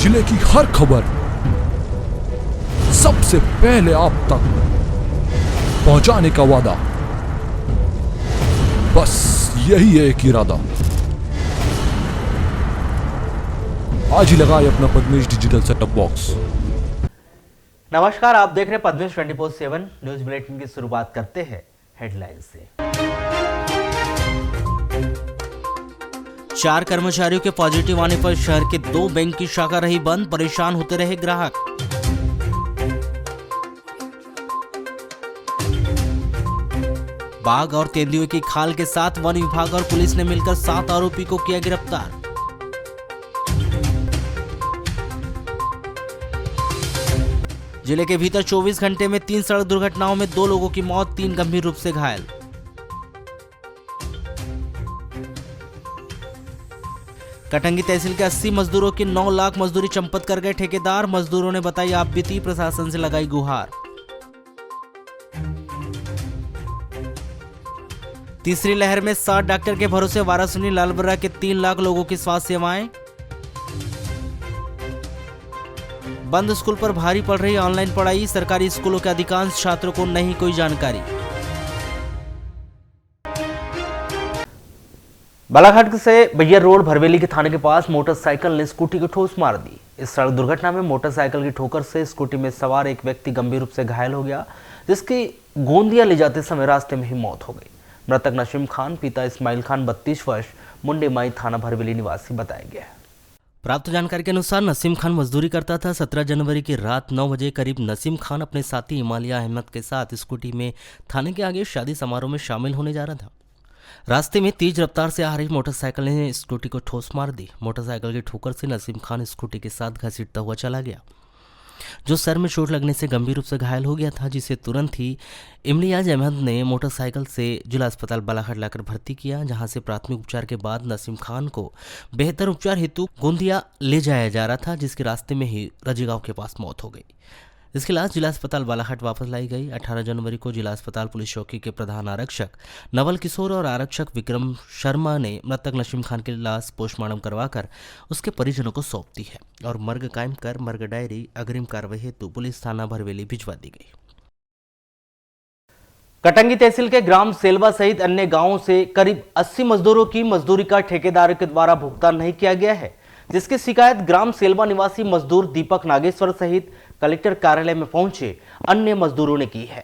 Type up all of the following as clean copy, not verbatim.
जिले की हर खबर सबसे पहले आप तक पहुंचाने का वादा, बस यही है एक इरादा। आज ही लगाए अपना पद्मेश डिजिटल सेटअप बॉक्स। नमस्कार, आप देख रहे हैं पद्मेश 24/7 न्यूज बुलेटिन की शुरुआत करते हैं हेडलाइन से। 4 कर्मचारियों के पॉजिटिव आने पर शहर के 2 बैंक की शाखा रही बंद, परेशान होते रहे ग्राहक। बाघ और तेंदुए की खाल के साथ वन विभाग और पुलिस ने मिलकर 7 आरोपी को किया गिरफ्तार। जिले के भीतर 24 घंटे में 3 सड़क दुर्घटनाओं में 2 लोगों की मौत, 3 गंभीर रूप से घायल। कटंगी तहसील के 80 मजदूरों की 9 लाख मजदूरी चंपत कर गए ठेकेदार, मजदूरों ने बताई आप बीती, प्रशासन से लगाई गुहार। तीसरी लहर में 60 डॉक्टर के भरोसे वाराणसी लालबर्रा के 3 लाख लोगों की स्वास्थ्य सेवाएं। बंद स्कूल पर भारी पड़ रही ऑनलाइन पढ़ाई, सरकारी स्कूलों के अधिकांश छात्रों को नहीं कोई जानकारी। बालाघाट से बैयर रोड भरवेली के थाने के पास मोटरसाइकिल ने स्कूटी को ठोस मार दी। इस सड़क दुर्घटना में मोटरसाइकिल की ठोकर से स्कूटी में सवार एक व्यक्ति गंभीर रूप से घायल हो गया, जिसकी गोंदिया ले जाते समय रास्ते में ही मौत हो गई। मृतक नसीम खान पिता इस्माइल खान 32 वर्ष मुंडे माई थाना भरवेली निवासी बताया गया है। प्राप्त जानकारी के अनुसार नसीम खान मजदूरी करता था। 17 जनवरी की रात 9 बजे करीब नसीम खान अपने साथी हिमालय अहमद के साथ स्कूटी में थाने के आगे शादी समारोह में शामिल होने जा रहा था। रास्ते में तेज रफ्तार से आ रही मोटरसाइकिल ने स्कूटी को ठोस मार दी। मोटरसाइकिल की ठोकर से नसीम खान स्कूटी के साथ घसीटता हुआ चला गया, जो सर में चोट लगने से गंभीर रूप से घायल हो गया था, जिसे तुरंत ही इमलियाज अहमद ने मोटरसाइकिल से जिला अस्पताल बालाघाट लाकर भर्ती किया, जहां से प्राथमिक उपचार के बाद नसीम खान को बेहतर उपचार हेतु गोंदिया ले जाया जा रहा था, जिसके रास्ते में ही रजीगांव के पास मौत हो गई। इसके लाश जिला अस्पताल बालाघाट वापस लाई गई। 18 जनवरी को जिला अस्पताल पुलिस चौकी के प्रधान आरक्षक नवल किशोर और आरक्षक विक्रम शर्मा ने मृतक नसीम खान की लाश पोस्टमार्टम करवाकर उसके परिजनों को सौंप दी है और मर्ग कायम कर मर्ग डायरी अग्रिम कार्रवाई हेतु पुलिस थाना भरवेली भिजवा दी गई। कटंगी तहसील के ग्राम सेलवा सहित अन्य गांवों से करीब 80 मजदूरों की मजदूरी का ठेकेदार के द्वारा भुगतान नहीं किया गया है, जिसकी शिकायत ग्राम सेलवा निवासी मजदूर दीपक नागेश्वर सहित कलेक्टर कार्यालय में पहुंचे अन्य मजदूरों ने की है।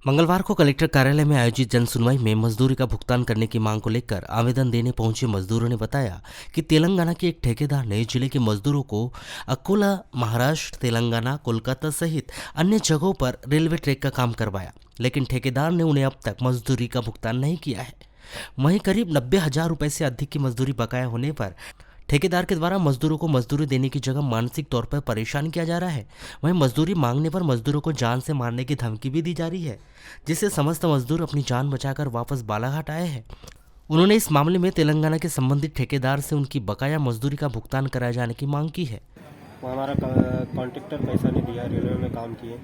मंगलवार को कलेक्टर कार्यालय में आयोजित जन सुनवाई में मजदूरी का भुगतान करने की मांग को लेकर आवेदन देने पहुंचे मजदूरों ने बताया कि तेलंगाना के एक ठेकेदार ने जिले के मजदूरों को अकोला, महाराष्ट्र, तेलंगाना, कोलकाता सहित अन्य जगहों पर रेलवे ट्रैक का काम करवाया, लेकिन ठेकेदार ने उन्हें अब तक मजदूरी का भुगतान नहीं किया है। वहीं करीब 90,000 रुपए से अधिक की मजदूरी बकाया होने पर ठेकेदार के द्वारा मजदूरों को मजदूरी देने की जगह मानसिक तौर पर परेशान किया जा रहा है। वहीं मजदूरी मांगने पर मजदूरों को जान से मारने की धमकी भी दी जा रही है, जिससे समस्त मजदूर अपनी जान बचाकर वापस बालाघाट आए हैं। उन्होंने इस मामले में तेलंगाना के संबंधित ठेकेदार से उनकी बकाया मजदूरी का भुगतान कराए जाने की मांग की है। हमारा कॉन्ट्रैक्टर पैसा नहीं दिया, रेलवे में काम किए,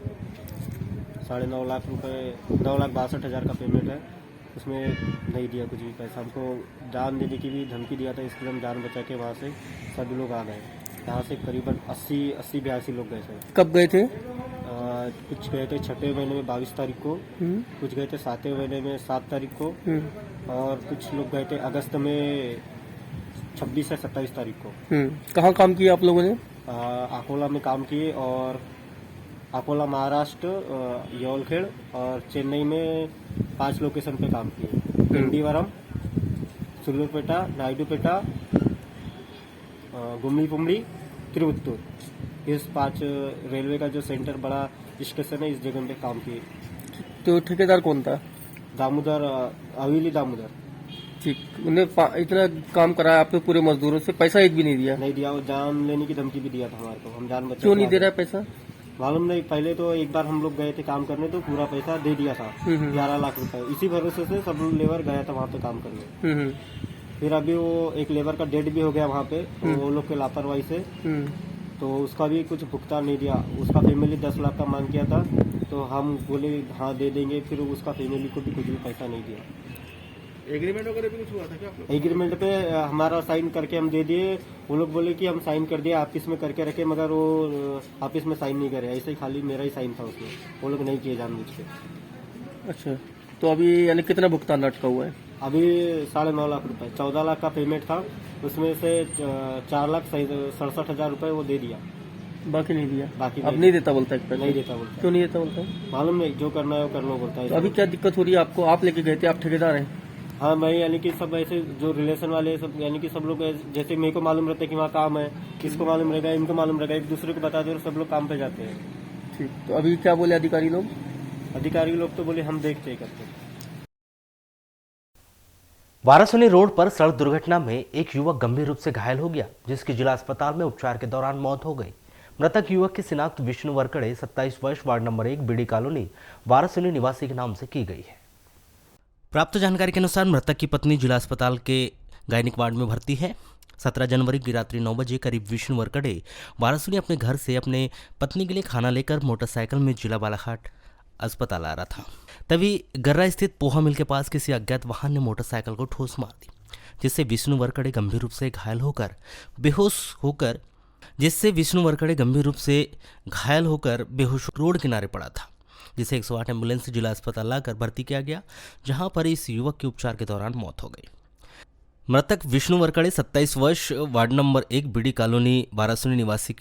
9.5 लाख रुपये, 9,62,000 का पेमेंट है, उसमें नहीं दिया कुछ भी पैसा। हमको जान देने की भी धमकी दिया था, इसलिए हम जान बचा के वहाँ से सभी लोग आ गए। यहाँ से करीबन 80-82 लोग गए थे। कब गए थे? कुछ गए थे 6वें महीने में 22 तारीख को, कुछ गए थे 7वें महीने में 7 तारीख को, और कुछ लोग गए थे अगस्त में 26 से 27 तारीख को। कहाँ काम किया आप लोगों ने? अकोला में काम किए, और अकोला, महाराष्ट्र, यौलखेड़ और चेन्नई में 5 लोकेशन पे काम किए। पिंडीवरम, सुलूरपेटा, नायडूपेटा, गुम्मी पुमड़ी, तिरुवत्तूर, इस 5 रेलवे का जो सेंटर बड़ा स्टेशन है, इस जगह पे काम किए। तो ठेकेदार कौन था? दामोदर, अविली दामोदर। ठीक, उन्हें इतना काम कराया आपके पूरे मजदूरों से, पैसा एक भी नहीं दिया? नहीं दिया, वो जान लेने की धमकी भी दिया था हमारे को, हम जान बचा। क्यों नहीं दे रहा है पैसा? मालूम नहीं, पहले तो एक बार हम लोग गए थे काम करने, तो पूरा पैसा दे दिया था, 11 लाख रुपए। इसी भरोसे से सब लेबर गया था वहाँ पे काम करने। फिर अभी वो एक लेबर का डेड भी हो गया वहाँ पे, वो लोग के लापरवाही से, तो उसका भी कुछ भुगतान नहीं दिया। उसका फैमिली 10 लाख का मांग किया था, तो हम बोले हाँ दे देंगे, फिर उसका फैमिली को भी कुछ भी पैसा नहीं दिया। एग्रीमेंट वगैरह भी कुछ हुआ था क्या आप लोग? एग्रीमेंट पे हमारा साइन करके हम दे दिए। वो लोग बोले कि हम साइन कर दिए, ऑफिस में करके रखे, मगर वो ऑफिस में साइन नहीं करे, ऐसे ही खाली मेरा ही साइन था उसमें। वो लोग नहीं किए जानबूझ के। अच्छा, तो अभी यानी कितना भुगतान अटका हुआ है? अभी 9.5 लाख रुपए, 14 लाख का पेमेंट था, उसमें से 4,67,000 रुपए वो दे दिया। बाकी नहीं दिया? बाकी अब नहीं देता बोलता है? नहीं देता बोलता। क्यों नहीं देता बोलता है? मालूम नहीं, जो करना है वो करना बोलता है। तो अभी क्या दिक्कत हो रही है आपको? आप लेके गए थे, आप ठेकेदार हैं? हाँ, मैं यानी कि सब ऐसे जो रिलेशन वाले सब, यानी कि सब लोग जैसे मेरे को मालूम रहता है कि वहाँ काम है, किसको मालूम रहेगा, इनको मालूम रहेगा, एक दूसरे को बता दे और सब लोग काम पे जाते हैं। ठीक, तो अभी क्या बोले अधिकारी लोग? अधिकारी लोग तो बोले हम देखते हैं करते। वारासोनी रोड पर सड़क दुर्घटना में एक युवक गंभीर रूप से घायल हो गया, जिसकी जिला अस्पताल में उपचार के दौरान मौत हो गई। मृतक युवक की शिनाख्त विष्णु वरकड़े 27 वर्ष, वार्ड नंबर 1, बीडी कॉलोनी, वारासोनी निवासी के नाम से की गई है। प्राप्त जानकारी के अनुसार मृतक की पत्नी जिला अस्पताल के गायनिक वार्ड में भर्ती है। 17 जनवरी की रात्रि 9 बजे करीब विष्णु वरकड़े वारासोनी अपने घर से अपने पत्नी के लिए खाना लेकर मोटरसाइकिल में जिला बालाघाट अस्पताल आ रहा था। तभी गर्रा स्थित पोहा मिल के पास किसी अज्ञात वाहन ने मोटरसाइकिल को ठोस मार दी, जिससे विष्णु वरकड़े गंभीर रूप से घायल होकर बेहोश रोड किनारे पड़ा था, जिसे 108 एम्बुलेंस से जिला अस्पताल लाकर भर्ती किया गया, जहां पर इस युवक की उपचार के दौरान मौत हो गई। मृतक विष्णु वरकड़े 27 वर्ष, वार्ड नंबर 1, बीडी कॉलोनी, वारासोनी निवासी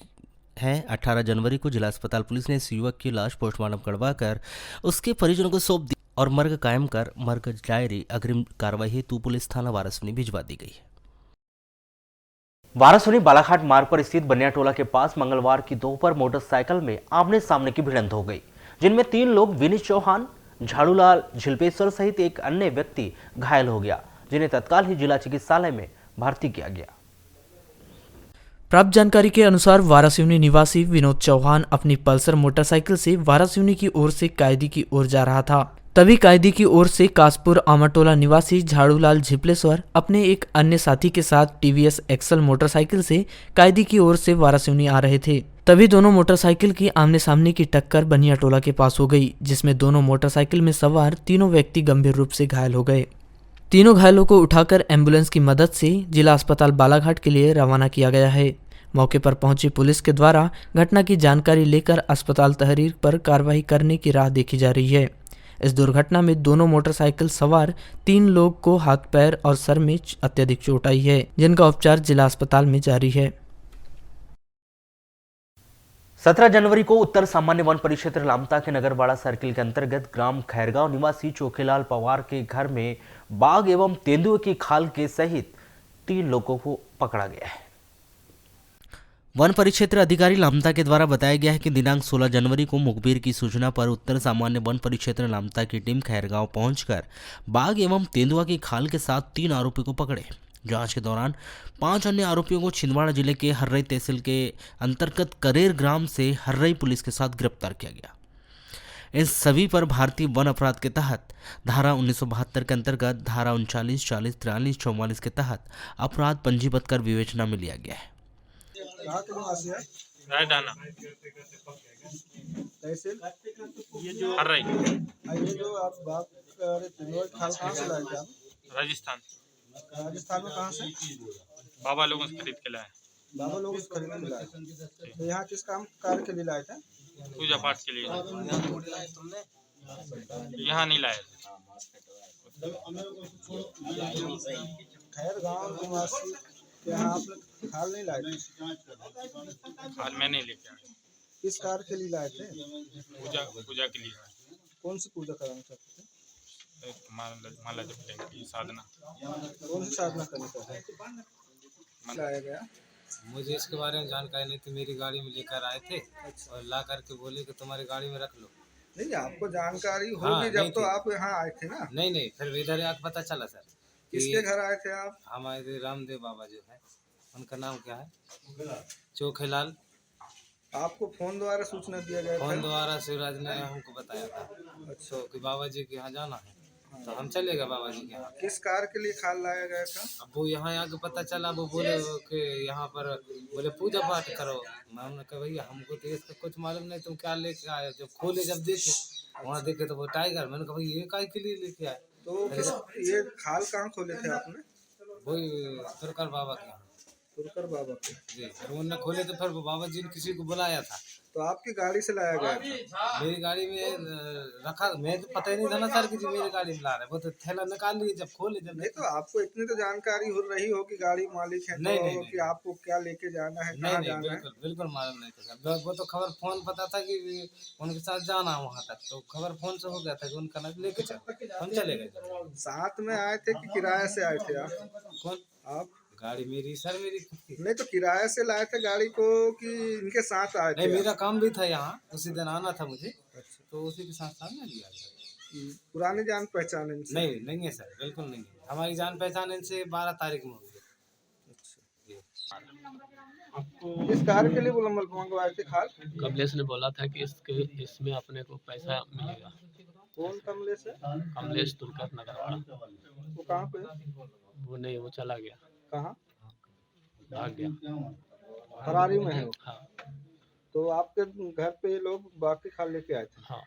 है। 18 जनवरी को जिला अस्पताल पुलिस ने इस युवक की लाश पोस्टमार्टम करवाकर उसके परिजनों को सौंप दी और मर्ग कायम कर मर्ग डायरी अग्रिम कार्रवाई हेतु पुलिस थाना वारासोनी भिजवा दी गई है। वारासोनी बालाघाट मार्ग पर स्थित बनियाटोला के पास मंगलवार की दोपहर मोटरसाइकिल में आमने सामने की भिड़ंत हो गई, जिनमें 3 लोग विनीत चौहान, झाड़ूलाल झिलपेश्वर सहित एक अन्य व्यक्ति घायल हो गया, जिन्हें तत्काल ही जिला चिकित्सालय में भर्ती किया गया। प्राप्त जानकारी के अनुसार वारासिवनी निवासी विनोद चौहान अपनी पल्सर मोटरसाइकिल से वारासिवनी की ओर से कायदी की ओर जा रहा था। तभी कायदी की ओर से कासपुर आमाटोला निवासी झाड़ूलाल झिपलेश्वर अपने एक अन्य साथी के साथ टीवीएस एक्सल मोटरसाइकिल से कायदी की ओर से वारासिवनी आ रहे थे। तभी दोनों मोटरसाइकिल की आमने सामने की टक्कर बनियाटोला के पास हो गई, जिसमें दोनों मोटरसाइकिल में सवार तीनों व्यक्ति गंभीर रूप से घायल हो गए। तीनों घायलों को उठाकर एम्बुलेंस की मदद से जिला अस्पताल बालाघाट के लिए रवाना किया गया है। मौके पर पहुंची पुलिस के द्वारा घटना की जानकारी लेकर अस्पताल तहरीर पर कार्रवाई करने की राह देखी जा रही है। इस दुर्घटना में दोनों मोटरसाइकिल सवार 3 लोग को हाथ, पैर और सर में अत्यधिक चोट आई है, जिनका उपचार जिला अस्पताल में जारी है। 17 जनवरी को उत्तर सामान्य वन परिक्षेत्र लामता के नगरवाड़ा सर्किल के अंतर्गत ग्राम खैरगांव निवासी चोखेलाल पवार के घर में बाघ एवं तेंदुए की खाल के सहित 3 लोगों को पकड़ा गया है। वन परिक्षेत्र अधिकारी लामता के द्वारा बताया गया है कि दिनांक 16 जनवरी को मुखबिर की सूचना पर उत्तर सामान्य वन परिक्षेत्र लामता की टीम खैरगांव पहुंचकर बाघ एवं तेंदुआ की खाल के साथ 3 आरोपी को पकड़े। जांच के दौरान 5 अन्य आरोपियों को छिंदवाड़ा जिले के हर्रई तहसील के अंतर्गत करेर ग्राम से हर्रई पुलिस के साथ गिरफ्तार किया गया। इन सभी पर भारतीय वन अपराध के तहत धारा 1972 के अंतर्गत धारा 39, 40, 43, 44 के तहत अपराध पंजीबद्ध कर विवेचना में लिया गया है। राजधाना ये जो हर रही ये जो आप बात कर रहे थे, खाल कहाँ से लाए थे आप? राजस्थान राजस्थान में कहाँ से? बाबा लोगों से खरीद के लाए, बाबा लोग उस खरीद के लाए। तो यहाँ किस काम कार्य के लिए लाए थे? पूजा पाठ के लिए। यहाँ नहीं लाए, खैर गाँव निवासी यहाँ आप लोग खाल नहीं लाए थे? हाल में नहीं लेके आए, किस कार्य के लिए लाए थे? पूजा के लिए आए। कौन सी पूजा कराना चाहते थे? माला जपने की साधना। कौन सी साधना करनी चाहते थे? लाया गया। मुझे इसके बारे में जानकारी नहीं थी। मेरी गाड़ी में लेकर आए थे और ला करके बोले कि तुम्हारी गाड़ी में रख लो। नहीं, आपको जानकारी होगी जब तो आप यहाँ आए थे ना? नहीं, फिर इधर आके पता चला सर। किसके घर आए थे आप? हमारे रामदेव बाबा जो है, उनका नाम क्या है, चोखेलाल। आपको फोन द्वारा सूचना दिया गया था? फोन द्वारा शिवराज ने हमको बताया था। अच्छा, कि बाबा जी के यहाँ जाना है, तो हम चले गए बाबा जी के यहाँ। किस कार्य के लिए खाल लाया गया था? अब वो यहाँ आके पता चला, वो बोले कि यहाँ पर बोले पूजा पाठ करो। मैंने कहा भैया हमको तो इसका कुछ मालूम नहीं, तुम क्या लेके आए? जब खोले, जब देखे, वहाँ देखे तो वो टाइगर। मैंने कहा भाई ये काय के लिए लेके आए? तो ये खाल कहाँ खोले थे आपने? वही तुरकर बाबा के यहाँ। तुरकर बाबा के। जी, फिर उन्होंने खोले तो फिर बाबा जी ने किसी को बुलाया था। तो आपकी गाड़ी से लाया गया था? मेरी गाड़ी में रखा, मैं तो पता ही नहीं था ना सर कि जी मेरी गाड़ी में ला रहे। वो तो थैला निकाल लिए जब खोले जब। नहीं तो आपको इतनी तो जानकारी हो रही हो कि गाड़ी मालिक है नहीं, तो नहीं, कि आपको क्या लेके जाना है, कहाँ जाना है? बिल्कुल मालूम नहीं था सर। वो तो खबर फोन पता था कि उनके साथ जाना वहाँ तक, तो खबर फोन से हो गया था कि उनका नक लेके चल, हम चले गए। साथ में आए थे कि किराए से आए थे आप? कौन? आप? गाड़ी मेरी सर, मेरी खुद की। नहीं तो किराए से लाए थे गाड़ी को कि इनके साथ आए थे? नहीं, मेरा काम भी था यहाँ, उसी दिन आना था मुझे। अच्छा। तो उसी के साथ में लिया। पुरानी जान पहचान इनसे? नहीं है सर, बिल्कुल नहीं है। हमारी जान पहचान इनसे 12 तारीख में हुई। किस कार्य के लिए मंगवाए थे खाल? कमलेश ने बोला था कि इसमें अपने को पैसा मिलेगा। कौन कमलेश है? कमलेश तुर्कत नगर वाला। वो कहाँ पे? वो नहीं, वो चला गया। कहाँ? भाग गया। फरारी में है वो? हाँ। तो आपके घर पे ये लोग बाकी खाल लेके आए थे? हाँ।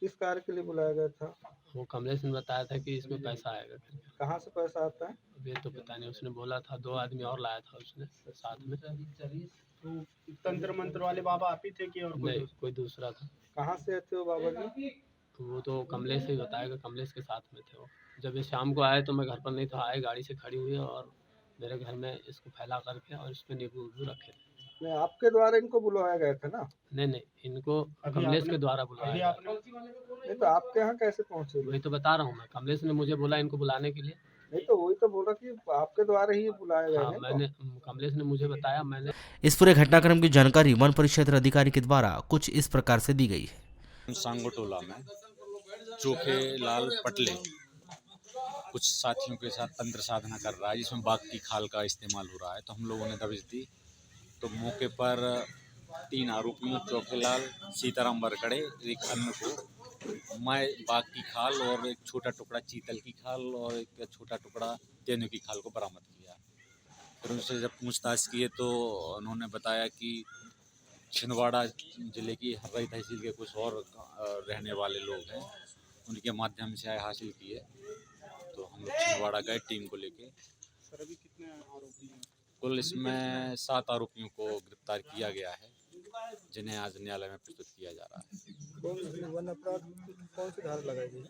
किस कार्य के लिए बुलाया गया था? वो कमलेश ने बताया था कि इसमें पैसा आएगा। कहाँ से पैसा आता है? ये तो पता नहीं, उसने बोला था 2 आदमी और लाया था उसने साथ में। तो तंत्र मंत्र वाले बाबा आप ही थे कि और नहीं, कोई दूसरा था। कहाँ से थे वो बाबा जी? वो तो कमलेश ही बताएगा, कमलेश के साथ में थे वो। जब ये शाम को आए तो मैं घर पर नहीं था, आए गाड़ी से खड़ी हुई और मेरे घर में इसको फैला करके और इस पे नींबू रखे थे। नहीं, आपके द्वारा इनको बुलवाया गया था ना? नहीं, इनको कमलेश के द्वारा बुलाया गया। नहीं तो आपके यहाँ कैसे पहुँचे? वही तो बता रहा हूँ मैं, कमलेश ने मुझे बोला इनको बुलाने के लिए। नहीं तो वही तो बोला कि आपके द्वारा ही बुलाया गया। हाँ, मैंने कमलेश ने मुझे बताया। मैंने इस पूरे घटनाक्रम की जानकारी वन परिक्षेत्र अधिकारी के द्वारा कुछ इस प्रकार से दी गई है। सांगोटोला में चोखे लाल पटले कुछ साथियों के साथ तंत्र साधना कर रहा है, जिसमें बाघ की खाल का इस्तेमाल हो रहा है। तो हम लोगों ने दबिश दी तो मौके पर 3 आरोपियों चौकेलाल, सीताराम बरकड़े, एक अन्य को मैं बाघ की खाल और एक छोटा टुकड़ा चीतल की खाल और एक छोटा टुकड़ा तेंदुए की खाल को बरामद किया। फिर उनसे जब पूछताछ किए तो उन्होंने बताया कि छिंदवाड़ा जिले की हर्रई तहसील के कुछ और रहने वाले लोग हैं, उनके माध्यम से आय हासिल किए। तो हम लोग छिंदवाड़ा गए टीम को लेके। सर अभी कितने आरोपी हैं? कुल इसमें 7 आरोपियों को गिरफ्तार किया गया है, जिन्हें आज न्यायालय में प्रस्तुत किया जा रहा है। वन अपराध कौन सी धारा लगाई गई?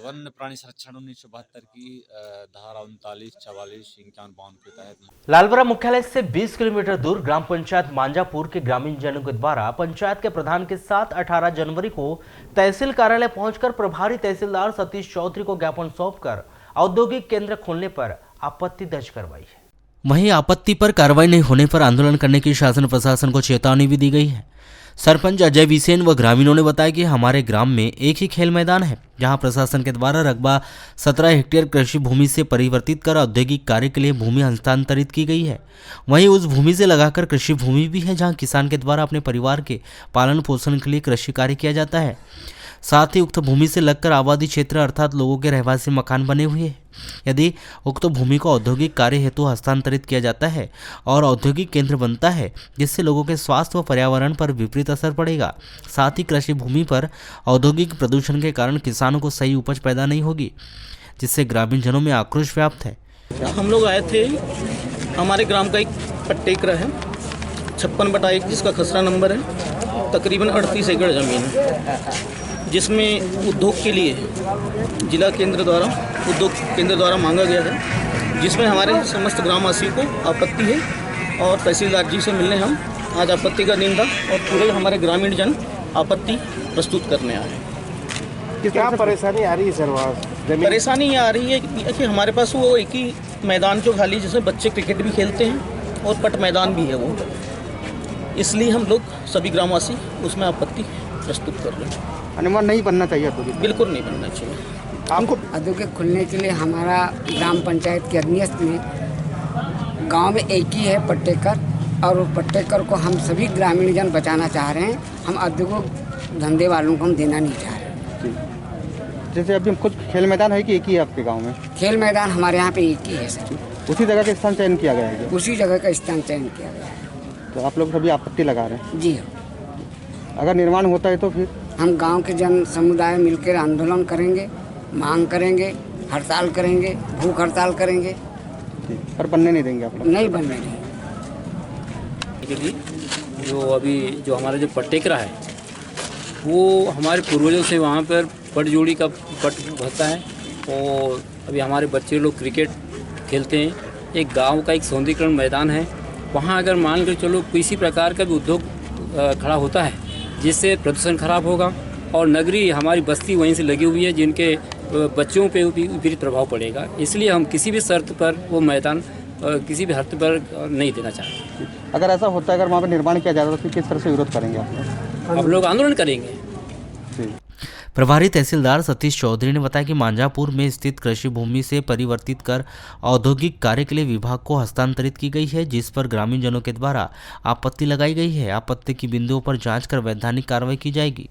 वन्य प्राणी संरक्षण 1972 की धारा 39, 44, 51, 52 के तहत लालबरा मुख्यालय से 20 किलोमीटर दूर ग्राम पंचायत मांजापुर के ग्रामीण जनों के द्वारा पंचायत के प्रधान के साथ 18 जनवरी को तहसील कार्यालय पहुंचकर प्रभारी तहसीलदार सतीश चौधरी को ज्ञापन सौंपकर औद्योगिक केंद्र खोलने पर आपत्ति दर्ज करवाई है। वहीं आपत्ति पर कार्रवाई नहीं होने पर आंदोलन करने की शासन प्रशासन को चेतावनी भी दी गई है। सरपंच अजय विसेन व ग्रामीणों ने बताया कि हमारे ग्राम में एक ही खेल मैदान है, जहां प्रशासन के द्वारा रकबा 17 हेक्टेयर कृषि भूमि से परिवर्तित कर औद्योगिक कार्य के लिए भूमि हस्तांतरित की गई है। वहीं उस भूमि से लगाकर कृषि भूमि भी है, जहां किसान के द्वारा अपने परिवार के पालन पोषण के लिए कृषि कार्य किया जाता है। साथ ही उक्त भूमि से लगकर आबादी क्षेत्र अर्थात लोगों के रहवासी मकान बने हुए हैं। यदि उक्त भूमि को औद्योगिक कार्य हेतु हस्तांतरित किया जाता है और औद्योगिक केंद्र बनता है, जिससे लोगों के स्वास्थ्य व पर्यावरण पर विपरीत असर पड़ेगा। साथ ही कृषि भूमि पर औद्योगिक प्रदूषण के कारण किसानों को सही उपज पैदा नहीं होगी, जिससे ग्रामीण जनों में आक्रोश व्याप्त है। हम लोग आए थे, हमारे ग्राम का एक पट्टेकरा है 56/1, जिसका खसरा नंबर है, तकरीबन 38 एकड़ ज़मीन है, जिसमें उद्योग के लिए जिला केंद्र द्वारा उद्योग केंद्र द्वारा मांगा गया है, जिसमें हमारे समस्त ग्रामवासियों को आपत्ति है और तहसीलदार जी से मिलने हम आज आपत्ति का दिन था और पूरे हमारे ग्रामीण जन आपत्ति प्रस्तुत करने आए हैं। क्या परेशानी आ रही है सर? परेशानी ये आ रही है कि हमारे पास वो एक ही मैदान जो खाली, जिसमें बच्चे क्रिकेट भी खेलते हैं और पट मैदान भी है वो, इसलिए हम लोग सभी ग्रामवासी उसमें आपत्ति प्रस्तुत कर रहे हैं। अनुमान नहीं बनना चाहिए तो? बिल्कुल नहीं बनना चाहिए। हमको औद्योगिक खुलने के लिए हमारा ग्राम पंचायत के अधीनस्थ में गांव में एक ही है पट्टेकर, और वो पट्टेकर को हम सभी ग्रामीण जन बचाना चाह रहे हैं। हम औद्योगिक धंधे वालों को हम देना नहीं चाह रहे। जैसे अभी खुद खेल मैदान है कि एक ही है आपके गांव में? खेल मैदान हमारे यहाँ पे एक ही है सर। उसी जगह का स्थान चयन किया गया है? उसी जगह का स्थान चयन किया गया है। तो आप लोग सभी आपत्ति लगा रहे हैं? जी हाँ। अगर निर्माण होता है तो फिर हम गांव के जन समुदाय मिलकर आंदोलन करेंगे, मांग करेंगे, हड़ताल करेंगे, भूख हड़ताल करेंगे। पर बनने नहीं देंगे आप लोग? नहीं बनने देंगे। जो अभी जो हमारा जो पट्टेकरा है वो हमारे पूर्वजों से वहाँ पर पट जोड़ी का पट होता है और अभी हमारे बच्चे लोग क्रिकेट खेलते हैं। एक गांव का एक सौंदर्यीकरण मैदान है, वहाँ अगर मान कर चलो किसी प्रकार का भी उद्योग खड़ा होता है जिससे प्रदूषण खराब होगा और नगरी हमारी बस्ती वहीं से लगी हुई है जिनके बच्चों पे विपरीत प्रभाव पड़ेगा। इसलिए हम किसी भी शर्त पर वो मैदान किसी भी हद पर नहीं देना चाहते। अगर ऐसा होता है, अगर वहाँ पर निर्माण किया जाता है तो किस तरह से विरोध करेंगे आप लोग? आंदोलन करेंगे। प्रभारी तहसीलदार सतीश चौधरी ने बताया कि मांझापुर में स्थित कृषि भूमि से परिवर्तित कर औद्योगिक कार्य के लिए विभाग को हस्तांतरित की गई है, जिस पर ग्रामीण जनों के द्वारा आपत्ति लगाई गई है। आपत्ति की बिंदुओं पर जांच कर वैधानिक कार्रवाई की जाएगी।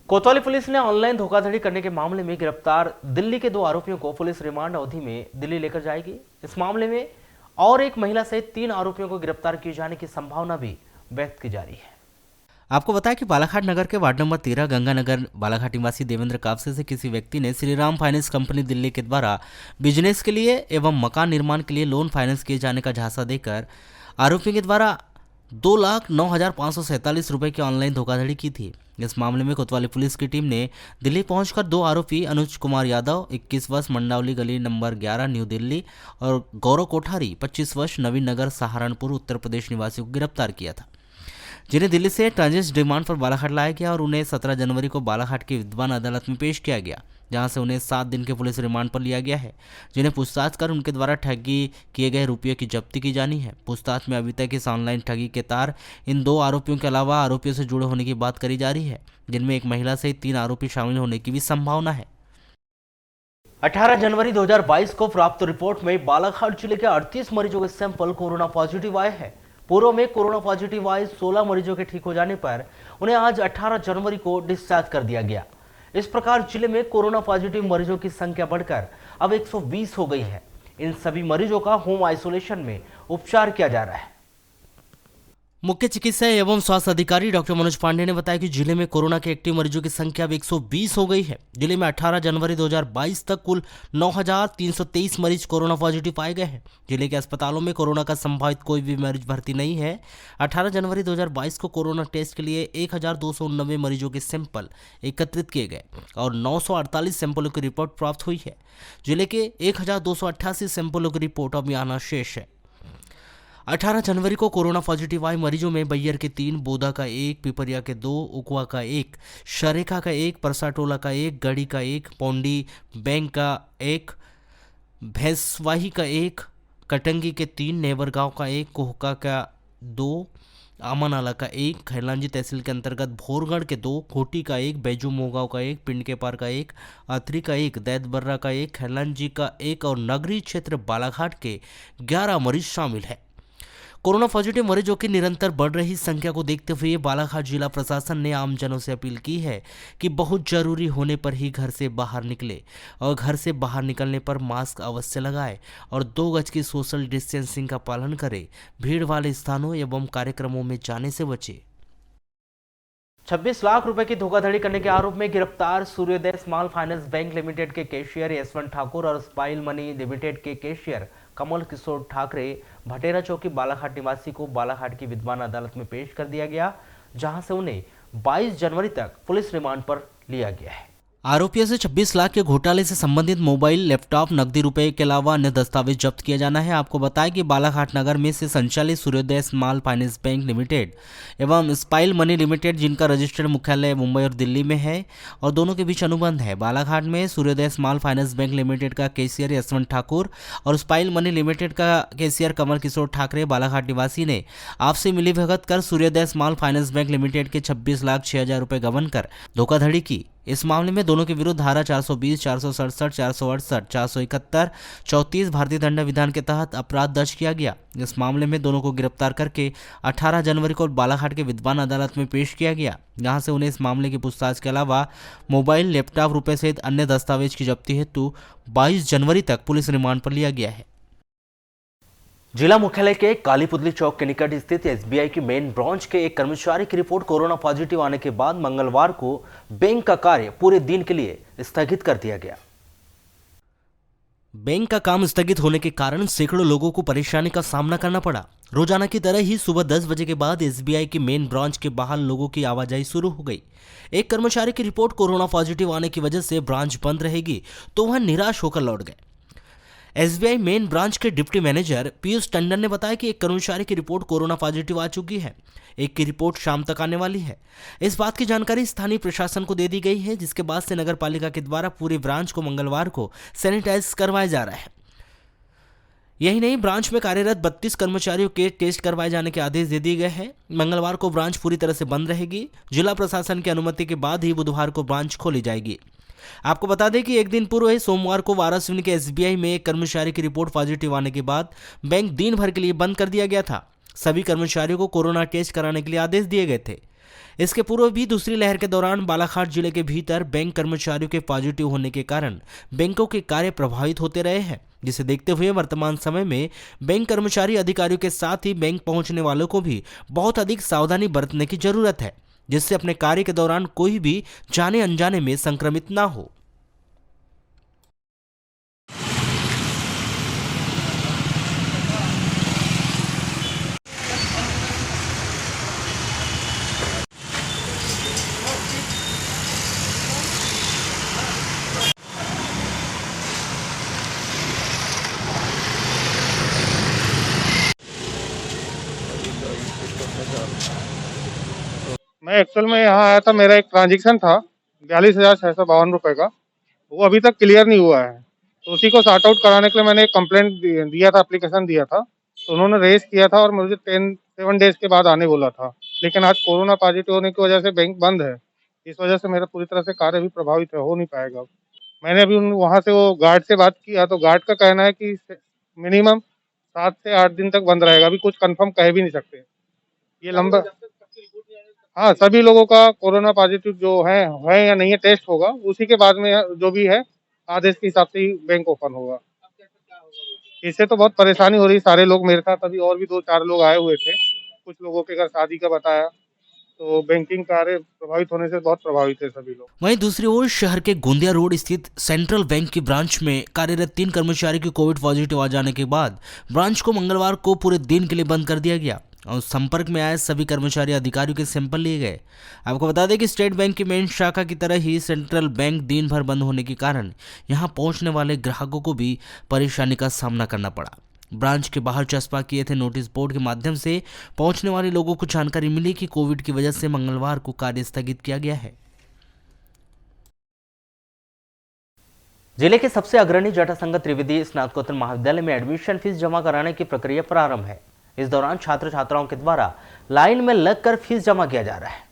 कोतवाली पुलिस ने ऑनलाइन धोखाधड़ी करने के मामले में गिरफ्तार दिल्ली के 2 आरोपियों को पुलिस रिमांड अवधि में दिल्ली लेकर जाएगी। इस मामले में और एक महिला सहित 3 आरोपियों को गिरफ्तार किए जाने की संभावना भी व्यक्त की जा रही है। आपको बताया कि बालाघाट नगर के वार्ड नंबर 13 गंगानगर बालाघाट निवासी देवेंद्र कावसे से किसी व्यक्ति ने श्रीराम फाइनेंस कंपनी दिल्ली के द्वारा बिजनेस के लिए एवं मकान निर्माण के लिए लोन फाइनेंस किए जाने का झांसा देकर आरोपी के द्वारा 2,09,547 रुपए की ऑनलाइन धोखाधड़ी की थी। इस मामले में कोतवाली पुलिस की टीम ने दिल्ली पहुंचकर 2 आरोपी अनुज कुमार यादव 21 वर्ष मंडावली गली नंबर 11 न्यू दिल्ली और गौरव कोठारी 25 वर्ष नवीन नगर सहारनपुर उत्तर प्रदेश निवासियों को गिरफ्तार किया था, जिन्हें दिल्ली से ट्रांजिट रिमांड पर बालाघाट लाया गया और उन्हें 17 जनवरी को बालाघाट की विद्वान अदालत में पेश किया गया, जहां से उन्हें 7 दिन के पुलिस रिमांड पर लिया गया है, जिन्हें पूछताछ कर उनके द्वारा ठगी किए गए रुपये की जब्ती की जानी है। पूछताछ में अभी तक इस ऑनलाइन ठगी के तार इन 2 आरोपियों के अलावा आरोपियों से जुड़े होने की बात करी जा रही है, जिनमें एक महिला सहित 3 आरोपी शामिल होने की भी संभावना है। 18 जनवरी 2022 को प्राप्त रिपोर्ट में बालाघाट जिले के 38 मरीजों के सैंपल कोरोना पॉजिटिव आए हैं। पूर्व में कोरोना पॉजिटिव आए 16 मरीजों के ठीक हो जाने पर उन्हें आज 18 जनवरी को डिस्चार्ज कर दिया गया। इस प्रकार जिले में कोरोना पॉजिटिव मरीजों की संख्या बढ़कर अब 120 हो गई है। इन सभी मरीजों का होम आइसोलेशन में उपचार किया जा रहा है। मुख्य चिकित्सा एवं स्वास्थ्य अधिकारी डॉक्टर मनोज पांडे ने बताया कि जिले में कोरोना के एक्टिव मरीजों की संख्या अब 120 हो गई है। जिले में 18 जनवरी 2022 तक कुल 9,323 मरीज कोरोना पॉजिटिव पाए गए हैं। जिले के अस्पतालों में कोरोना का संभावित कोई भी मरीज भर्ती नहीं है। 18 जनवरी 2022 को कोरोना टेस्ट के लिए 1,289 मरीजों के सैंपल एकत्रित किए गए और 948 सैंपलों की रिपोर्ट प्राप्त हुई है। जिले के 1,288 सैंपलों की रिपोर्ट अभी आना शेष है। 18 जनवरी को कोरोना पॉजिटिव आए मरीजों में बैयर के 3, बोदा का 1, पिपरिया के 2, उकवा का 1, शरेखा का 1, परसाटोला का 1, गढ़ी का 1, पौंडी बैंक का 1, भैंसवाही का 1, कटंगी के 3, नेवरगांव का 1, कोहका का 2, आमानाला का 1, खैरलांजी तहसील के अंतर्गत भोरगढ़ के 2, खोटी का 1, बैजू मोगांव का 1, पिंड के पार का 1, अथरी का 1, दैतबर्रा का 1, खैरलांजी का 1 और नगरी क्षेत्र बालाघाट के 11 मरीज शामिल है। कोरोना पॉजिटिव मरीजों की निरंतर बढ़ रही संख्या को देखते हुए बालाघाट जिला प्रशासन ने आमजनों से अपील की है कि बहुत जरूरी होने पर ही घर से बाहर निकले और घर से बाहर निकलने पर मास्क अवश्य लगाए और 2 गज की सोशल डिस्टेंसिंग का पालन करें। भीड़ वाले स्थानों एवं कार्यक्रमों में जाने से बचे। 26 लाख रुपए की धोखाधड़ी करने के आरोप में गिरफ्तार सूर्योदय स्मॉल फाइनेंस बैंक लिमिटेड के कैशियर यशवंत ठाकुर और स्पाइल मनी लिमिटेड के कैशियर कमल किशोर ठाकरे भटेरा चौकी बालाघाट निवासी को बालाघाट की विद्वान अदालत में पेश कर दिया गया, जहां से उन्हें 22 जनवरी तक पुलिस रिमांड पर लिया गया है। आरोपियों से 26 लाख के घोटाले से संबंधित मोबाइल, लैपटॉप, नकदी रुपए के अलावा अन्य दस्तावेज जब्त किया जाना है। आपको बताया कि बालाघाट नगर में से संचालित सूर्योदय स्मॉल फाइनेंस बैंक लिमिटेड एवं स्पाइल मनी लिमिटेड, जिनका रजिस्टर्ड मुख्यालय मुंबई और दिल्ली में है और दोनों के बीच अनुबंध है। बालाघाट में सूर्योदय स्मॉल फाइनेंस बैंक लिमिटेड का कैशियर यशवंत ठाकुर और स्पाइल मनी लिमिटेड का कैशियर कमल किशोर ठाकरे बालाघाट निवासी ने आपसे मिलीभगत कर सूर्योदय स्मॉल फाइनेंस बैंक लिमिटेड के 26,06,000 रुपए गबन कर धोखाधड़ी की। इस मामले में दोनों के विरुद्ध धारा 420, 467, 468, 471, 34 भारतीय दंड विधान के तहत अपराध दर्ज किया गया। इस मामले में दोनों को गिरफ्तार करके 18 जनवरी को बालाघाट के विद्वान अदालत में पेश किया गया, जहां से उन्हें इस मामले की पूछताछ के अलावा मोबाइल, लैपटॉप, रुपए सहित अन्य दस्तावेज की जब्ती हेतु 22 जनवरी तक पुलिस रिमांड पर लिया गया है। जिला मुख्यालय के कालीपुतली चौक के निकट स्थित एसबीआई की मेन ब्रांच के एक कर्मचारी की रिपोर्ट कोरोना पॉजिटिव आने के बाद मंगलवार को बैंक का कार्य पूरे दिन के लिए स्थगित कर दिया गया। बैंक का काम स्थगित होने के कारण सैकड़ों लोगों को परेशानी का सामना करना पड़ा। रोजाना की तरह ही सुबह 10 बजे के बाद एसबीआई की मेन ब्रांच के बाहर लोगों की आवाजाही शुरू हो गई। एक कर्मचारी की रिपोर्ट कोरोना पॉजिटिव आने की वजह से ब्रांच बंद रहेगी तो वह निराश होकर लौट गए। एसबीआई मेन ब्रांच के डिप्टी मैनेजर पीयूष टंडन ने बताया कि एक कर्मचारी की रिपोर्ट कोरोना पॉजिटिव आ चुकी है। एक की रिपोर्ट शाम तक आने वाली है। इस बात की जानकारी स्थानीय प्रशासन को दे दी गई है, जिसके बाद से नगर पालिका के द्वारा पूरे ब्रांच को मंगलवार को सैनिटाइज करवाया जा रहा है। यही नहीं, ब्रांच में कार्यरत 32 कर्मचारियों के टेस्ट करवाए जाने के आदेश दे दिए गए हैं। मंगलवार को ब्रांच पूरी तरह से बंद रहेगी। जिला प्रशासन की अनुमति के बाद ही बुधवार को ब्रांच खोली जाएगी। आपको बता दें कि एक दिन पूर्व ही सोमवार को वारासिवनी के एसबीआई में एक कर्मचारी की रिपोर्ट पॉजिटिव आने के बाद बैंक दिन भर के लिए बंद कर दिया गया था। सभी कर्मचारियों को कोरोना टेस्ट कराने के लिए आदेश दिए गए थे। इसके पूर्व भी दूसरी लहर के दौरान बालाघाट जिले के भीतर बैंक कर्मचारियों के पॉजिटिव होने के कारण बैंकों के कार्य प्रभावित होते रहे हैं, जिसे देखते हुए वर्तमान समय में बैंक कर्मचारी अधिकारियों के साथ ही बैंक पहुंचने वालों को भी बहुत अधिक सावधानी बरतने की जरूरत है, जिससे अपने कार्य के दौरान कोई भी जाने अनजाने में संक्रमित ना हो। मैं एक्चुअल में यहाँ आया था, मेरा एक ट्रांजेक्शन था 42,652 रुपए का, वो अभी तक क्लियर नहीं हुआ है। तो उसी को सॉर्ट आउट कराने के लिए मैंने एक कंप्लेंट दिया था, एप्लीकेशन दिया था, तो उन्होंने रेज किया था और मुझे 7 डेज के बाद आने बोला था। लेकिन आज कोरोना पॉजिटिव होने की वजह से बैंक बंद है, इस वजह से मेरा पूरी तरह से कार्य भी प्रभावित हो नहीं पाएगा। मैंने अभी वहाँ से वो गार्ड से बात किया, तो गार्ड का कहना है कि मिनिमम 7 से 8 दिन तक बंद रहेगा। अभी कुछ कंफर्म कह भी नहीं सकते, ये लंबा। हाँ, सभी लोगों का कोरोना पॉजिटिव जो है या नहीं है टेस्ट होगा, उसी के बाद में जो भी है आदेश के हिसाब से ही बैंक ओपन होगा। इससे तो बहुत परेशानी हो रही है। सारे लोग मेरे साथ, अभी और भी 2-4 लोग आए हुए थे, कुछ लोगों के घर शादी का बताया, तो बैंकिंग कार्य प्रभावित होने से बहुत प्रभावित है सभी लोग। वहीं दूसरी ओर शहर के गोंदिया रोड स्थित सेंट्रल बैंक की ब्रांच में कार्यरत 3 कर्मचारी की कोविड पॉजिटिव आ जाने के बाद ब्रांच को मंगलवार को पूरे दिन के लिए बंद कर दिया गया और संपर्क में आए सभी कर्मचारी अधिकारियों के सैंपल लिए गए। आपको बता दें कि स्टेट बैंक की मेन शाखा की तरह ही सेंट्रल बैंक दिन भर बंद होने के कारण यहां पहुंचने वाले ग्राहकों को भी परेशानी का सामना करना पड़ा। ब्रांच के बाहर चस्पा किए थे नोटिस बोर्ड के माध्यम से पहुंचने वाले लोगों को जानकारी मिली कि कोविड की वजह से मंगलवार को कार्य स्थगित किया गया है। जिले के सबसे अग्रणी जटासंगत त्रिवेदी स्नातकोत्तर महाविद्यालय में एडमिशन फीस जमा कराने की प्रक्रिया प्रारंभ है। इस दौरान छात्र छात्राओं के द्वारा लाइन में लगकर फीस जमा किया जा रहा है।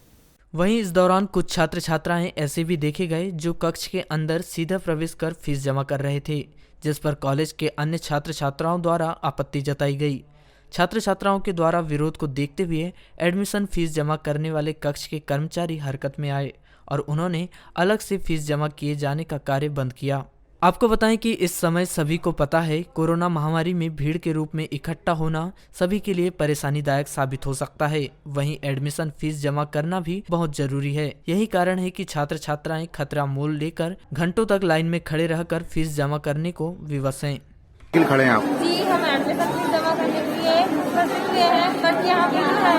वहीं इस दौरान कुछ छात्र छात्राएं ऐसे भी देखे गए जो कक्ष के अंदर सीधा प्रवेश कर फीस जमा कर रहे थे, जिस पर कॉलेज के अन्य छात्र छात्राओं द्वारा आपत्ति जताई गई। छात्र छात्राओं के द्वारा विरोध को देखते हुए एडमिशन फीस जमा करने वाले कक्ष के कर्मचारी हरकत में आए और उन्होंने अलग से फीस जमा किए जाने का कार्य बंद किया। आपको बताएं कि इस समय सभी को पता है कोरोना महामारी में भीड़ के रूप में इकट्ठा होना सभी के लिए परेशानीदायक साबित हो सकता है। वहीं एडमिशन फीस जमा करना भी बहुत जरूरी है। यही कारण है कि छात्र छात्राएं खतरा मोल लेकर घंटों तक लाइन में खड़े रहकर फीस जमा करने को विवश हैं। खड़े हैं आप? जी, हम एडमिशन फीस जमा करने के लिए उपस्थित हुए हैं, बट यहाँ पे जो है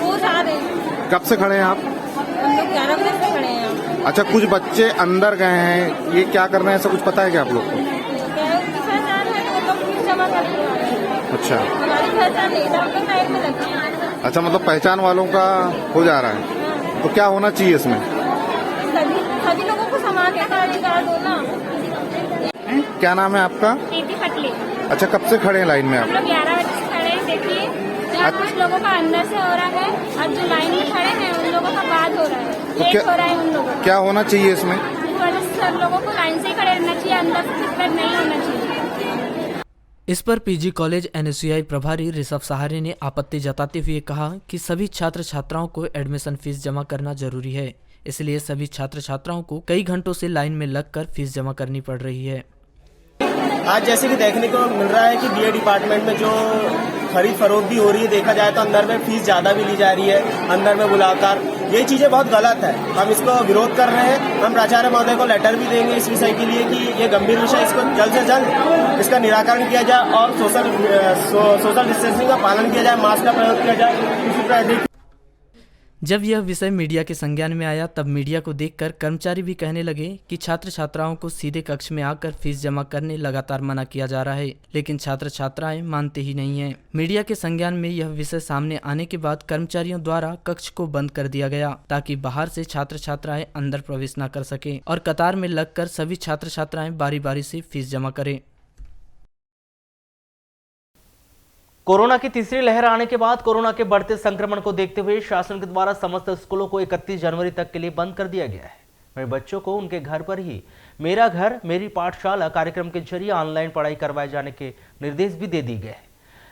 रोज आ रहे हैं। कब से खड़े हैं आप? हम लोग 11 बजे से खड़े हैं। अच्छा, कुछ बच्चे अंदर गए हैं, ये क्या कर रहे हैं, ऐसा कुछ पता है क्या आप लोग को? उनकी पहचान है, वो लोग फीस जमा करने वाले हैं। अच्छा, हमारी पहचान नहीं, हम लोग लाइन में लगे हैं। अच्छा, मतलब पहचान वालों का हो जा रहा है। तो क्या होना चाहिए इसमें? सभी लोगों को समान अधिकार दो ना। क्या नाम है आपका? प्रीति खटले। अच्छा, कब से खड़े हैं लाइन में आप? हम लोग 11 बजे से खड़े हैं। देखिए, जहाँ कुछ लोगों का अंदर से हो रहा है और जो लाइन में खड़े हैं उन लोगों का बाद हो रहा है, लेट हो रहा है उन लोगों का। क्या होना चाहिए इसमें? इस वजह से सब लोगों को लाइन से ही खड़े रहना चाहिए, अंदर से स्प्रेड नहीं होना चाहिए। इस पर पीजी कॉलेज एनएसयूआई प्रभारी ऋषभ सहारे ने आपत्ति जताते हुए कहा कि सभी छात्र छात्राओं को एडमिशन फीस जमा करना जरूरी है, इसलिए सभी छात्र छात्राओं को कई घंटों से लाइन में लगकर फीस जमा करनी पड़ रही है। आज जैसे कि देखने को मिल रहा है कि बीए डिपार्टमेंट में जो खरीद फरोख्त भी हो रही है, देखा जाए तो अंदर में फीस ज्यादा भी ली जा रही है, अंदर में बुलाकर, ये चीजें बहुत गलत है। हम इसको विरोध कर रहे हैं। हम प्राचार्य महोदय को लेटर भी देंगे इस विषय के लिए कि ये गंभीर विषय, इसको जल्द से जल्द इसका निराकरण किया जाए और सोशल डिस्टेंसिंग का पालन किया जाए, मास्क का प्रयोग किया जाए। इसी तरह जब यह विषय मीडिया के संज्ञान में आया तब मीडिया को देखकर कर्मचारी भी कहने लगे कि छात्र छात्राओं को सीधे कक्ष में आकर फीस जमा करने लगातार मना किया जा रहा है, लेकिन छात्र छात्राएं मानते ही नहीं हैं। मीडिया के संज्ञान में यह विषय सामने आने के बाद कर्मचारियों द्वारा कक्ष को बंद कर दिया गया ताकि बाहर से छात्र छात्राएं अंदर प्रवेश न कर सके और कतार में लगकर सभी छात्र छात्राएं बारी बारी से फीस जमा करें। कोरोना की तीसरी लहर आने के बाद कोरोना के बढ़ते संक्रमण को देखते हुए शासन के द्वारा समस्त स्कूलों को 31 जनवरी तक के लिए बंद कर दिया गया है। वहीं बच्चों को उनके घर पर ही मेरा घर मेरी पाठशाला कार्यक्रम के जरिए ऑनलाइन पढ़ाई करवाए जाने के निर्देश भी दे दिए गए हैं,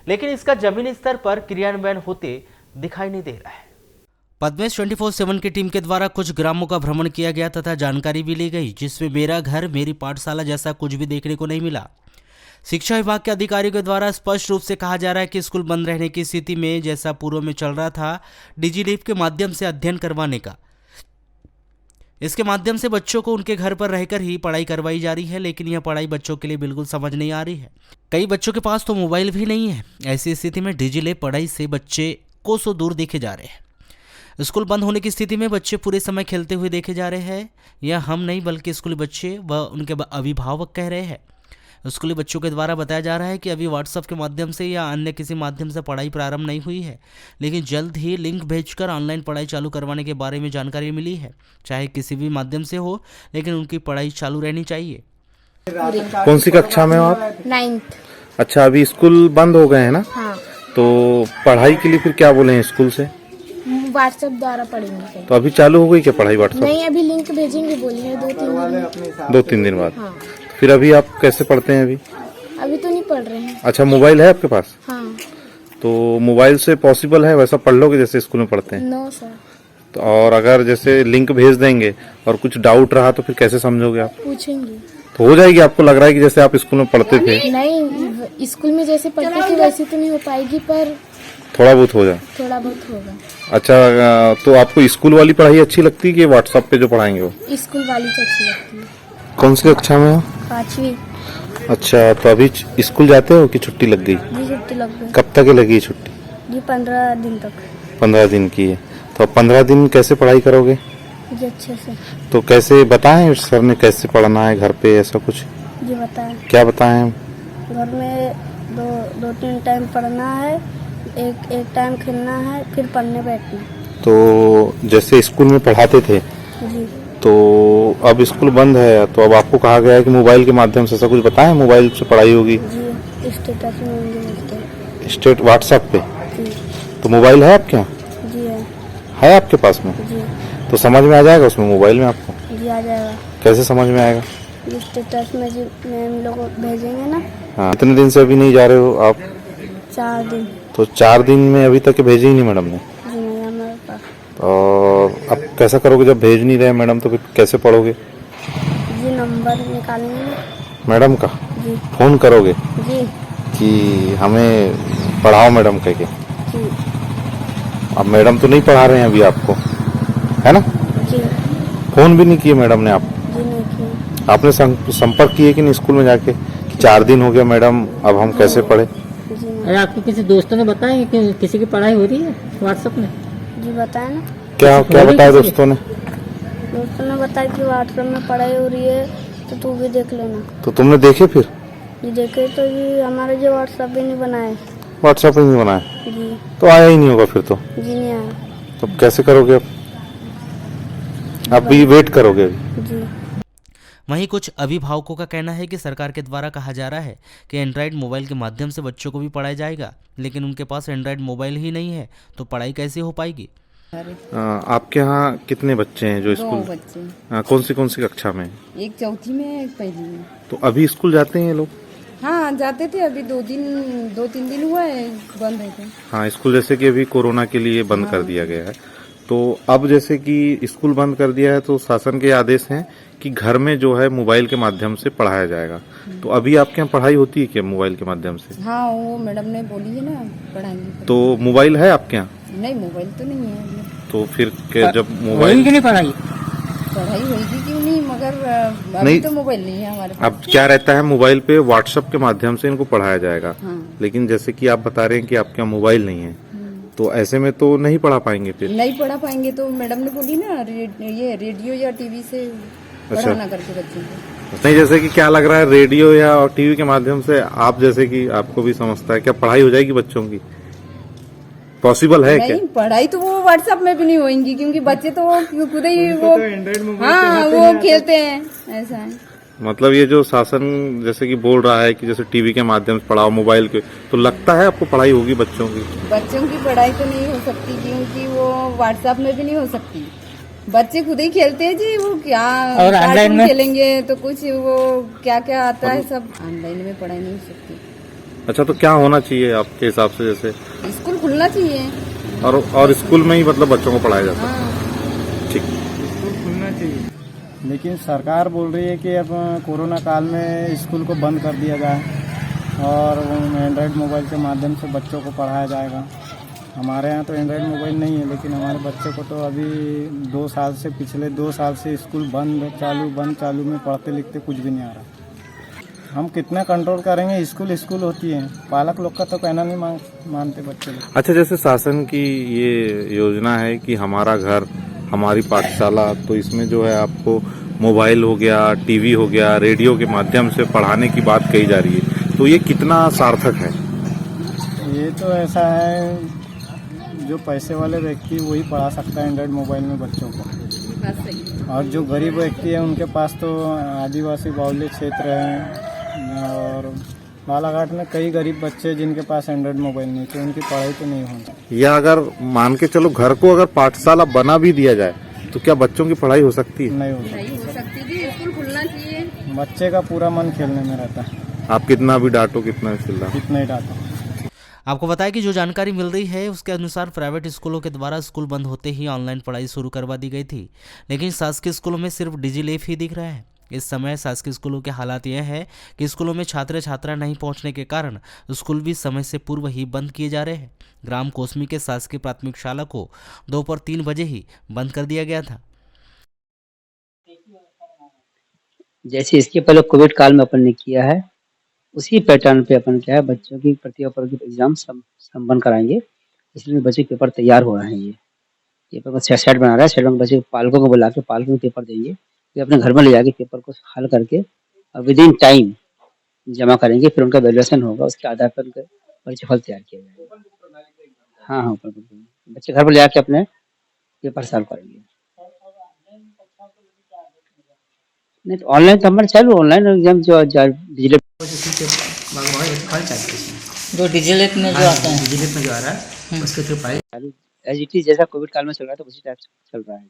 लेकिन इसका जमीनी स्तर पर क्रियान्वयन होते दिखाई नहीं दे रहा है। पद्मेश 24/7 की टीम के द्वारा कुछ ग्रामों का भ्रमण किया गया तथा जानकारी भी ली गई, जिसमें मेरा घर मेरी पाठशाला जैसा कुछ भी देखने को नहीं मिला। शिक्षा विभाग के अधिकारियों के द्वारा स्पष्ट रूप से कहा जा रहा है कि स्कूल बंद रहने की स्थिति में जैसा पूर्व में चल रहा था डिजिलीव के माध्यम से अध्ययन करवाने का, इसके माध्यम से बच्चों को उनके घर पर रहकर ही पढ़ाई करवाई जा रही है, लेकिन यह पढ़ाई बच्चों के लिए बिल्कुल समझ नहीं आ रही है। कई बच्चों के पास तो मोबाइल भी नहीं है। ऐसी स्थिति में डिजिलीव पढ़ाई से बच्चे कोसों दूर देखे जा रहे हैं। स्कूल बंद होने की स्थिति में बच्चे पूरे समय खेलते हुए देखे जा रहे हैं। यह हम नहीं बल्कि स्कूली बच्चे व उनके अभिभावक कह रहे हैं। स्कूली बच्चों के द्वारा बताया जा रहा है कि अभी व्हाट्सएप के माध्यम से या अन्य किसी माध्यम से पढ़ाई प्रारंभ नहीं हुई है, लेकिन जल्द ही लिंक भेजकर ऑनलाइन पढ़ाई चालू करवाने के बारे में जानकारी मिली है। चाहे किसी भी माध्यम से हो, लेकिन उनकी पढ़ाई चालू रहनी चाहिए। कौन सी कक्षा में हो आप? 9th। अच्छा, अभी स्कूल बंद हो गए हैं ना? हाँ। तो पढ़ाई के लिए फिर क्या बोले हैं स्कूल से? व्हाट्सएप द्वारा पढ़ेंगे। तो अभी चालू हो गई क्या पढ़ाई व्हाट्सएप? नहीं, अभी लिंक भेजेंगे बोली है 2-3 दिन बाद। हाँ। फिर अभी आप कैसे पढ़ते हैं? अभी तो नहीं पढ़ रहे हैं। अच्छा, मोबाइल है आपके पास? हाँ। तो मोबाइल से पॉसिबल है वैसा पढ़ लोगे जैसे स्कूल में पढ़ते हैं? No sir. तो और अगर जैसे लिंक भेज देंगे और कुछ डाउट रहा तो फिर कैसे समझोगे आप? पूछेंगे तो हो जाएगी? आपको लग रहा है कि जैसे आप स्कूल में पढ़ते थे? नहीं, स्कूल में जैसे पढ़ते थे वैसे तो नहीं हो पाएगी, पर थोड़ा बहुत हो जाए। थोड़ा बहुत होगा। अच्छा, तो आपको स्कूल वाली पढ़ाई अच्छी लगती है कि व्हाट्सएप पे जो पढ़ाएंगे वो? स्कूल वाली तो अच्छी लगती है। कौन सी कक्षा में हो? 5वीं। अच्छा, तो अभी स्कूल जाते हो कि छुट्टी लग गई? जी, छुट्टी लग गई। कब तक लगी छुट्टी? जी, 15 दिन तक। 15 दिन की है। तो अब 15 दिन कैसे पढ़ाई करोगे? जी, अच्छे से। तो कैसे बताएं सर ने कैसे पढ़ना है घर पे, ऐसा कुछ? जी बताएं। क्या बताएं? घर में 2-3 टाइम पढ़ना है, एक टाइम खेलना है, फिर पढ़ने बैठना। तो जैसे स्कूल में पढ़ाते थे जी, तो अब स्कूल बंद है, तो अब आपको कहा गया है कि मोबाइल के माध्यम से ऐसा कुछ बताएं, मोबाइल से पढ़ाई होगी? जी, स्टेटस में मिलते हैं। स्टेट व्हाट्सएप पे? जी। तो मोबाइल है आपके यहाँ? जी है आपके पास में? जी। तो समझ में आ जाएगा उसमें मोबाइल में आपको? जी, आ जाएगा। कैसे समझ में आएगा? स्टेटस में जी हम लोग भेजेंगे ना। हाँ, इतने दिन से अभी नहीं जा रहे हो आप? 4 दिन। तो 4 दिन में अभी तक भेजे ही नहीं मैडम ने? जी नहीं, हमारे पास। और अब कैसा करोगे जब भेज नहीं रहे मैडम, तो फिर कैसे पढ़ोगे? जी, नंबर निकालेंगे मैडम का? जी। फोन करोगे जी कि हमें पढ़ाओ मैडम कह के? जी। अब मैडम तो नहीं पढ़ा रहे हैं अभी आपको, है ना? जी। फोन भी नहीं किए मैडम ने आप? जी नहीं किए। आपने संपर्क किए कि नहीं स्कूल में जाके कि 4 दिन हो गया मैडम, अब हम कैसे पढ़े? अरे आपको किसी दोस्तों ने बताया कि किसी की पढ़ाई हो रही है व्हाट्सएप में? जी बताया ना। क्या बताया दोस्तों ने? दोस्तों ने बताया कि व्हाट्सएप में पढ़ाई हो रही है, तो तू भी देख लेना। तो तुमने देखे फिर? जी देखे, तो जी हमारे जो व्हाट्सएप भी नहीं बनाए। व्हाट्सएप नहीं बनाया? जी। तो आया ही नहीं होगा फिर तो? जी नहीं आया। तो कैसे करोगे अब? आप भी वेट करोगे अभी? जी। वहीं कुछ अभिभावकों का कहना है कि सरकार के द्वारा कहा जा रहा है कि एंड्रॉयड मोबाइल के माध्यम से बच्चों को भी पढ़ाया जाएगा, लेकिन उनके पास एंड्रॉयड मोबाइल ही नहीं है, तो पढ़ाई कैसे हो पाएगी? आपके यहाँ कितने बच्चे हैं जो स्कूल? 2 बच्चे। कौन सी कक्षा में? एक 4थी में, एक 1ली में। तो अभी स्कूल जाते हैं ये लोग? हाँ जाते थे, अभी 2-3 दिन हुआ है बंद है थे। हाँ, स्कूल जैसे कि अभी कोरोना के लिए बंद कर दिया गया है, तो अब जैसे कि स्कूल बंद कर दिया है तो शासन के आदेश हैं कि घर में जो है मोबाइल के माध्यम से पढ़ाया जाएगा, तो अभी आपके यहाँ पढ़ाई होती है क्या मोबाइल के माध्यम से? हाँ, वो मैडम ने बोली है ना पढ़ाएंगे। तो मोबाइल है आपके यहाँ? नहीं, मोबाइल तो नहीं है। तो फिर जब मोबाइल नहीं पढ़ाई होगी क्यों नहीं, मगर अभी नहीं, तो मोबाइल नहीं है हमारे पास। अब क्या रहता है, मोबाइल पे व्हाट्सएप के माध्यम से इनको पढ़ाया जाएगा। हाँ। लेकिन जैसे कि आप बता रहे हैं कि आपके यहाँ मोबाइल नहीं है, तो ऐसे में तो नहीं पढ़ा पाएंगे। फिर नहीं पढ़ा पाएंगे, तो मैडम ने बोली ना ये रेडियो या टीवी से पढ़ाना करके बच्चों को। नहीं, जैसे कि क्या लग रहा है, रेडियो या टीवी के माध्यम से आप जैसे कि आपको भी समझता है, क्या पढ़ाई हो जाएगी बच्चों की? पॉसिबल है क्या? नहीं, पढ़ाई तो वो व्हाट्सएप में भी नहीं होगी, क्योंकि बच्चे तो खुद ही वो हाँ वो खेलते हैं, ऐसा है। मतलब ये जो शासन जैसे कि बोल रहा है कि जैसे टीवी के माध्यम से पढ़ाओ, मोबाइल के, तो लगता है आपको पढ़ाई होगी बच्चों की? बच्चों की पढ़ाई तो नहीं हो सकती, क्योंकि वो व्हाट्सएप में भी नहीं हो सकती। बच्चे खुद ही खेलते हैं जी, वो क्या और ऑनलाइन में खेलेंगे तो कुछ वो क्या क्या आता है, सब ऑनलाइन में पढ़ाई नहीं हो सकती। अच्छा, तो क्या होना चाहिए आपके हिसाब से? जैसे स्कूल खुलना चाहिए और स्कूल में ही मतलब बच्चों को पढ़ाया जाता है। ठीक, स्कूल खुलना चाहिए, लेकिन सरकार बोल रही है कि अब कोरोना काल में स्कूल को बंद कर दिया जाए और एंड्रॉयड मोबाइल के माध्यम से बच्चों को पढ़ाया जाएगा। हमारे यहाँ तो एंड्रॉयड मोबाइल नहीं है, लेकिन हमारे बच्चे को तो अभी पिछले 2 साल से स्कूल बंद चालू में पढ़ते लिखते कुछ भी नहीं आ रहा। हम कितना कंट्रोल करेंगे, स्कूल होती है, पालक लोग का तो कहना नहीं मानते बच्चे लोग। अच्छा, जैसे शासन की ये योजना है कि हमारा घर हमारी पाठशाला, तो इसमें जो है आपको मोबाइल हो गया, टीवी हो गया, रेडियो के माध्यम से पढ़ाने की बात कही जा रही है, तो ये कितना सार्थक है? ये तो ऐसा है, जो पैसे वाले व्यक्ति वही पढ़ा सकता है एंड्रॉयड मोबाइल में बच्चों को, और जो गरीब व्यक्ति है उनके पास तो आदिवासी बाहुल्य क्षेत्र है और बालाघाट में कई गरीब बच्चे जिनके पास एंड्रॉयड मोबाइल नहीं, तो उनकी पढ़ाई तो नहीं होती। या अगर मान के चलो घर को अगर पाठशाला बना भी दिया जाए, तो क्या बच्चों की पढ़ाई हो सकती है? नहीं हो सकती जी, स्कूल खुलना चाहिए। बच्चे का पूरा मन खेलने में रहता है, आप कितना भी डांटो, कितना ही डांटो। आपको बताया कि जो जानकारी मिल रही है उसके अनुसार प्राइवेट स्कूलों के द्वारा स्कूल बंद होते ही ऑनलाइन पढ़ाई शुरू करवा दी गई थी, लेकिन शासकीय स्कूलों में सिर्फ डिजिलैप ही दिख रहा है। इस समय शासकीय स्कूलों के हालात यह है कि स्कूलों में छात्र छात्रा नहीं पहुंचने के कारण स्कूल भी समय से पूर्व ही बंद किए जा रहे हैं। ग्राम कोसमी के शासकीय प्राथमिक शाला को दोपहर 3 बजे ही बंद कर दिया गया था। जैसे इसके पहले कोविड काल में अपन ने किया है, उसी पैटर्न पे अपन क्या है, बच्चों की प्रतियोगी एग्जाम संपन्न कराएंगे। इसलिए बच्चे पेपर तैयार हो रहे हैं। ये पेपर सेट बना रहा है, सेट में बच्चे पालकों को बुला के पालकों को पेपर देंगे, फिर अपने घर में ले जाके पेपर को हल करके और विद इन टाइम जमा करेंगे। फिर उनका वैल्यूएशन होगा, उसके आधार पर उनका परीक्षाफल तैयार किया जाएगा। हाँ, बच्चे घर पर ले जाके अपने पेपर सॉल्व करेंगे। नहीं तो ऑनलाइन तो हमारे चालू, ऑनलाइन एग्जाम जो डिजिटल जो डिजिटल में जो आता है, डिजिटल में जो आ रहा है उसके थ्रू पढ़ाई एज इट इज जैसा कोविड काल में चल रहा है, तो उसी टाइप से चल रहा है।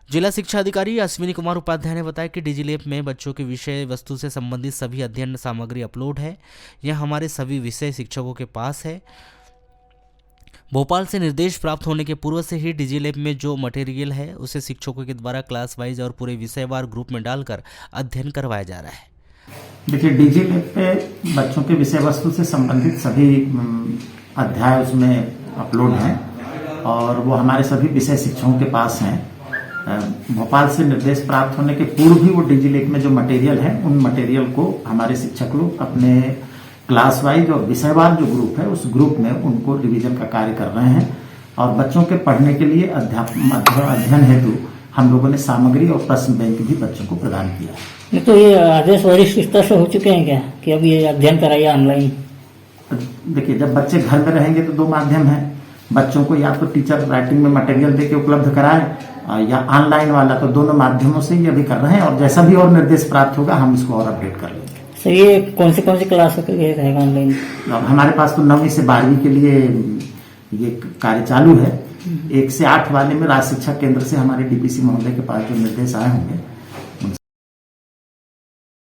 जिला शिक्षा अधिकारी अश्विनी कुमार उपाध्याय ने बताया कि डिजिलैप में बच्चों के विषय वस्तु से संबंधित सभी अध्ययन सामग्री अपलोड है। यह हमारे सभी विषय शिक्षकों के पास है। भोपाल से निर्देश प्राप्त होने के पूर्व से ही डिजिलैप में जो मटेरियल है उसे शिक्षकों के द्वारा क्लास वाइज और पूरे विषयवार ग्रुप में डालकर अध्ययन करवाया जा रहा है। देखिए, डिजिलैप पे बच्चों के विषय वस्तु से संबंधित सभी अध्याय उसमें अपलोड हैं और वो हमारे सभी विषय शिक्षकों के पास हैं। भोपाल से निर्देश प्राप्त होने के पूर्व भी वो डिजिलैप में जो मटेरियल है, उन मटेरियल को हमारे शिक्षक लोग अपने क्लास वाइज और विषयवार जो ग्रुप है उस ग्रुप में उनको रिवीजन का कार्य कर रहे हैं। और बच्चों के पढ़ने के लिए अध्ययन हेतु हम लोगों ने सामग्री और प्रश्न बैंक भी बच्चों को प्रदान किया। नहीं तो ये आदेश वरिष्ठ स्तर से हो चुके हैं क्या कि अब ये अध्ययन कराइए ऑनलाइन? देखिए, जब बच्चे घर में रहेंगे तो 2 माध्यम है, बच्चों को या तो टीचर राइटिंग में मटेरियल देके उपलब्ध कराए या ऑनलाइन वाला, तो दोनों माध्यमों से ये अभी कर रहे हैं और जैसा भी और निर्देश प्राप्त होगा हम इसको और अपडेट कर लेंगे। सर, ये कौन सी क्लास के लिए रहेगा ऑनलाइन? हमारे पास तो 9वीं से 12वीं के लिए ये कार्य चालू है। 1 से 8 वाले में राज्य शिक्षा केंद्र से हमारे डीपीसी महोदय के पास जो निर्देश आए होंगे